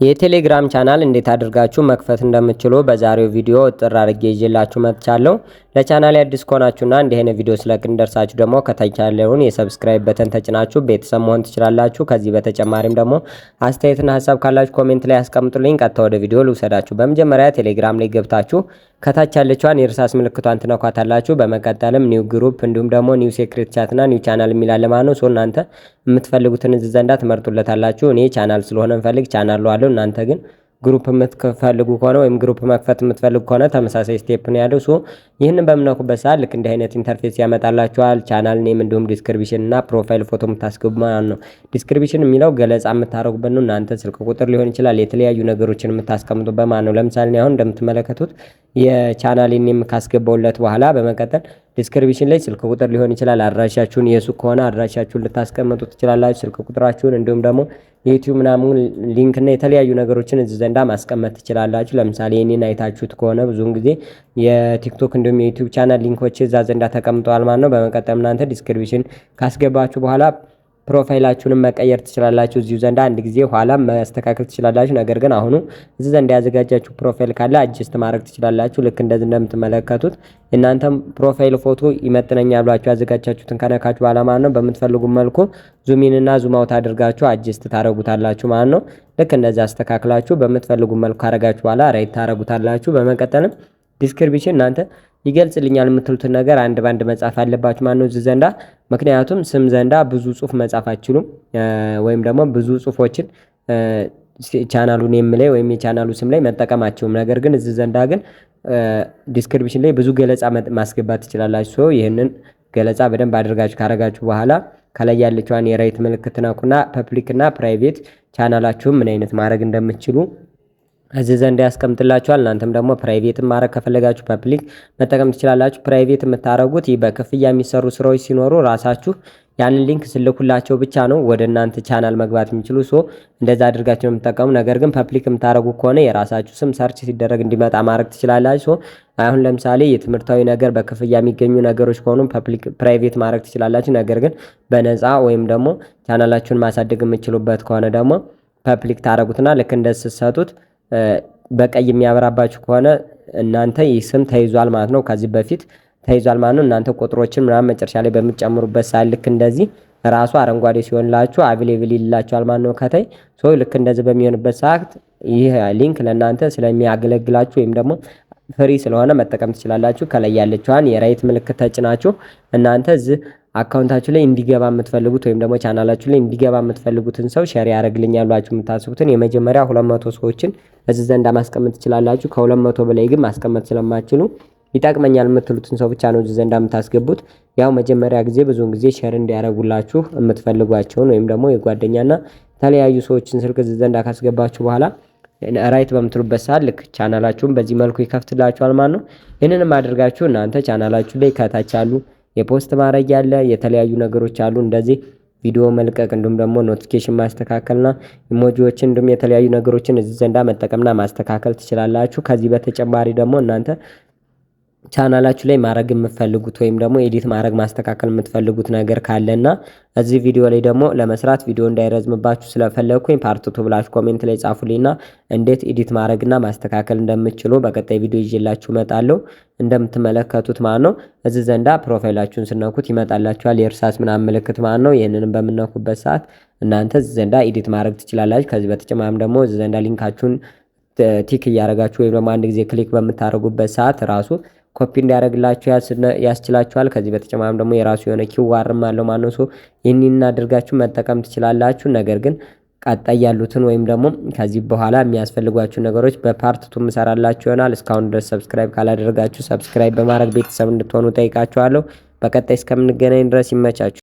የቴሌግራም ቻናል እንዴት አድርጋችሁ መክፈት እንደምትችሉ በዛሬው ቪዲዮ ጥር አድርጌ ይዤላችሁ መጥቻለሁ። ለቻናሌ አዲስ ከሆናችሁና እንዲህ አይነት ቪዲዮ ስለቅ እንደርሳችሁ ደግሞ ከታች ያለውን የሰብስክራይብ በተን ተጭናችሁ ቤተሰብ መሆን ትችላላችሁ። ከዚህ በተጨማሪም ደግሞ አስተያየትና ሀሳብ ካላችሁ ኮሜንት ላይ አስቀምጡልኝ። ቀጥታ ወደ ቪዲዮ ልውሰዳችሁ። በመጀመሪያ ቴሌግራም ላይ ገብታችሁ ከታች ያለችዋን የእርሳስ ምልክቷን ትነኳታላችሁ። በመቀጠልም ኒው ግሩፕ እንዲሁም ደግሞ ኒው ሴክሬት ቻትና ኒው ቻናል የሚላለ ማለት ነው። እናንተ የምትፈልጉትን እዚህ ዘንዳ ትመርጡለታላችሁ። እኔ ቻናል ስለሆነ እንፈልግ ቻናል አለው። እናንተ ግን ግሩፕ የምትፈልጉ ከሆነ ወይም ግሩፕ መክፈት የምትፈልጉ ከሆነ ተመሳሳይ ስቴፕ ነው ያለው። ይህንን በምነኩበት ሰዓት ልክ እንዲህ አይነት ኢንተርፌስ ያመጣላችኋል። ቻናል ኔም እንዲሁም ዲስክሪፕሽን እና ፕሮፋይል ፎቶ የምታስገቡ ማለት ነው። ዲስክሪፕሽን የሚለው ገለጻ የምታደርጉበት ነው። እናንተ ስልክ ቁጥር ሊሆን ይችላል፣ የተለያዩ ነገሮችን የምታስቀምጡበት ማለት ነው። ለምሳሌ አሁን እንደምትመለከቱት የቻናል ኔም ካስገባውለት በኋላ በመቀጠል ዲስክሪፕሽን ላይ ስልክ ቁጥር ሊሆን ይችላል፣ አድራሻችሁን የሱቅ ከሆነ አድራሻችሁን ልታስቀምጡ ትችላላችሁ፣ ስልክ ቁጥራችሁን እንዲሁም ደግሞ የዩቲዩብ ምናምን ሊንክ እና የተለያዩ ነገሮችን እዚህ ዘንዳ ማስቀመጥ ትችላላችሁ። ለምሳሌ እኔን አይታችሁት ከሆነ ብዙውን ጊዜ የቲክቶክ እንዲሁም የዩቲዩብ ቻናል ሊንኮች እዛ ዘንዳ ተቀምጠዋል ማለት ነው። በመቀጠል እናንተ ዲስክሪፕሽን ካስገባችሁ በኋላ ፕሮፋይላችሁንም መቀየር ትችላላችሁ እዚሁ ዘንዳ አንድ ጊዜ ኋላም ማስተካከል ትችላላችሁ። ነገር ግን አሁኑ እዚህ ዘንዳ ያዘጋጃችሁ ፕሮፋይል ካለ አጅስት ማድረግ ትችላላችሁ። ልክ እንደዚህ እንደምትመለከቱት እናንተም ፕሮፋይል ፎቶ ይመጥነኛል ብላችሁ ያዘጋጃችሁትን ከነካችሁ በኋላ ማለት ነው በምትፈልጉ መልኩ ዙሚን እና ዙም አውት አድርጋችሁ አጅስት ታረጉታላችሁ ማለት ነው። ልክ እንደዚህ አስተካክላችሁ በምትፈልጉ መልኩ ካረጋችሁ በኋላ ራይት ታረጉታላችሁ። በመቀጠልም ዲስክሪፕሽን እናንተ ይገልጽልኛል የምትሉትን ነገር አንድ ባንድ መጻፍ አለባችሁ ማለት ነው እዚህ ዘንዳ። ምክንያቱም ስም ዘንዳ ብዙ ጽሁፍ መጻፍ አትችሉም፣ ወይም ደግሞ ብዙ ጽሁፎችን ቻናሉ ኔም ላይ ወይም የቻናሉ ስም ላይ መጠቀማቸውም። ነገር ግን እዚህ ዘንዳ ግን ዲስክሪፕሽን ላይ ብዙ ገለጻ ማስገባት ትችላላችሁ። ይህንን ገለጻ በደንብ አድርጋችሁ ካረጋችሁ በኋላ ከላይ ያለችዋን የራይት ምልክት ነኩና ፐብሊክ እና ፕራይቬት ቻናላችሁን ምን አይነት ማድረግ እንደምትችሉ እዚህ ዘንድ ያስቀምጥላችኋል። እናንተም ደግሞ ፕራይቬት ማድረግ ከፈለጋችሁ ፐብሊክ መጠቀም ትችላላችሁ። ፕራይቬት የምታረጉት ይህ በክፍያ የሚሰሩ ስራዎች ሲኖሩ ራሳችሁ ያንን ሊንክ ስልኩላቸው ብቻ ነው ወደ እናንተ ቻናል መግባት የሚችሉ። እንደዛ አድርጋችሁ ነው የምትጠቀሙ። ነገር ግን ፐብሊክ የምታረጉ ከሆነ የራሳችሁ ስም ሰርች ሲደረግ እንዲመጣ ማድረግ ትችላላችሁ። አሁን ለምሳሌ የትምህርታዊ ነገር በክፍያ የሚገኙ ነገሮች ከሆኑ ፐብሊክ ፕራይቬት ማድረግ ትችላላችሁ። ነገር ግን በነፃ ወይም ደግሞ ቻናላችሁን ማሳደግ የምትችሉበት ከሆነ ደግሞ ፐብሊክ ታረጉትና ልክ እንደሰጡት በቀይ የሚያበራባችሁ ከሆነ እናንተ ይህ ስም ተይዟል ማለት ነው። ከዚህ በፊት ተይዟል ማለት ነው። እናንተ ቁጥሮችን ምናምን መጨረሻ ላይ በምትጨምሩበት ሰዓት ልክ እንደዚህ ራሱ አረንጓዴ ሲሆንላችሁ አቬሌብል ይላችኋል ማለት ነው ከታይ። ልክ እንደዚህ በሚሆንበት ሰዓት ይህ ሊንክ ለእናንተ ስለሚያገለግላችሁ ወይም ደግሞ ፍሪ ስለሆነ መጠቀም ትችላላችሁ። ከላይ ያለችዋን የራይት ምልክት ተጭናችሁ እናንተ እዚህ አካውንታችሁ ላይ እንዲገባ የምትፈልጉት ወይም ደግሞ ቻናላችሁ ላይ እንዲገባ የምትፈልጉትን ሰው ሼር ያደርግልኛል ብላችሁ የምታስቡትን የመጀመሪያ 200 ሰዎችን እዚህ ዘንዳ ማስቀመጥ ትችላላችሁ። ከ200 በላይ ግን ማስቀመጥ ስለማትችሉ ይጠቅመኛል የምትሉትን ሰው ብቻ ነው እዚህ ዘንዳ የምታስገቡት። ያው መጀመሪያ ጊዜ ብዙውን ጊዜ ሼር እንዲያደርጉላችሁ የምትፈልጓቸውን ወይም ደግሞ የጓደኛና የተለያዩ ሰዎችን ስልክ እዚህ ዘንዳ ካስገባችሁ በኋላ ራይት በምትሉበት ሰዓት ልክ ቻናላችሁን በዚህ መልኩ ይከፍትላችኋል ማለት ነው። ይህንንም አድርጋችሁ እናንተ ቻናላችሁ ላይ ከታች አሉ የፖስት ማድረግ ያለ የተለያዩ ነገሮች አሉ። እንደዚህ ቪዲዮ መልቀቅ እንዲሁም ደግሞ ኖቲፊኬሽን ማስተካከልና ኢሞጂዎችን እንዲሁም የተለያዩ ነገሮችን እዚህ ዘንዳ መጠቀምና ማስተካከል ትችላላችሁ። ከዚህ በተጨማሪ ደግሞ እናንተ ቻናላችሁ ላይ ማድረግ የምትፈልጉት ወይም ደግሞ ኤዲት ማድረግ ማስተካከል የምትፈልጉት ነገር ካለና እዚህ ቪዲዮ ላይ ደግሞ ለመስራት ቪዲዮ እንዳይረዝምባችሁ ስለፈለኩኝ ፓርት 2 ብላችሁ ኮሜንት ላይ ጻፉልኝና እንዴት ኤዲት ማድረግና ማስተካከል እንደምትችሉ በቀጣይ ቪዲዮ ይዤላችሁ እመጣለሁ። እንደምትመለከቱት ማለት ነው እዚህ ዘንዳ ፕሮፋይላችሁን ስነኩት ይመጣላችኋል የእርሳስ ምናምን ምልክት ማለት ነው። ይህንንም በምነኩበት ሰዓት እናንተ እዚህ ዘንዳ ኤዲት ማድረግ ትችላላችሁ። ከዚህ በተጨማሪም ደግሞ እዚህ ዘንዳ ሊንካችሁን ቲክ እያደረጋችሁ ወይም ደግሞ አንድ ጊዜ ክሊክ በምታደርጉበት ሰዓት ራሱ ኮፒ እንዲያደርግላችሁ ያስችላችኋል። ከዚህ በተጨማሪም ደግሞ የራሱ የሆነ ኪዋርም አለው ማለት ነው። ይህንን አድርጋችሁ መጠቀም ትችላላችሁ። ነገር ግን ቀጣይ ያሉትን ወይም ደግሞ ከዚህ በኋላ የሚያስፈልጓችሁ ነገሮች በፓርት 2 ምሰራላችሁ ይሆናል። እስካሁን ድረስ ሰብስክራይብ ካላደረጋችሁ ሰብስክራይብ በማድረግ ቤተሰብ እንድትሆኑ ጠይቃችኋለሁ። በቀጣይ እስከምንገናኝ ድረስ ይመቻችሁ።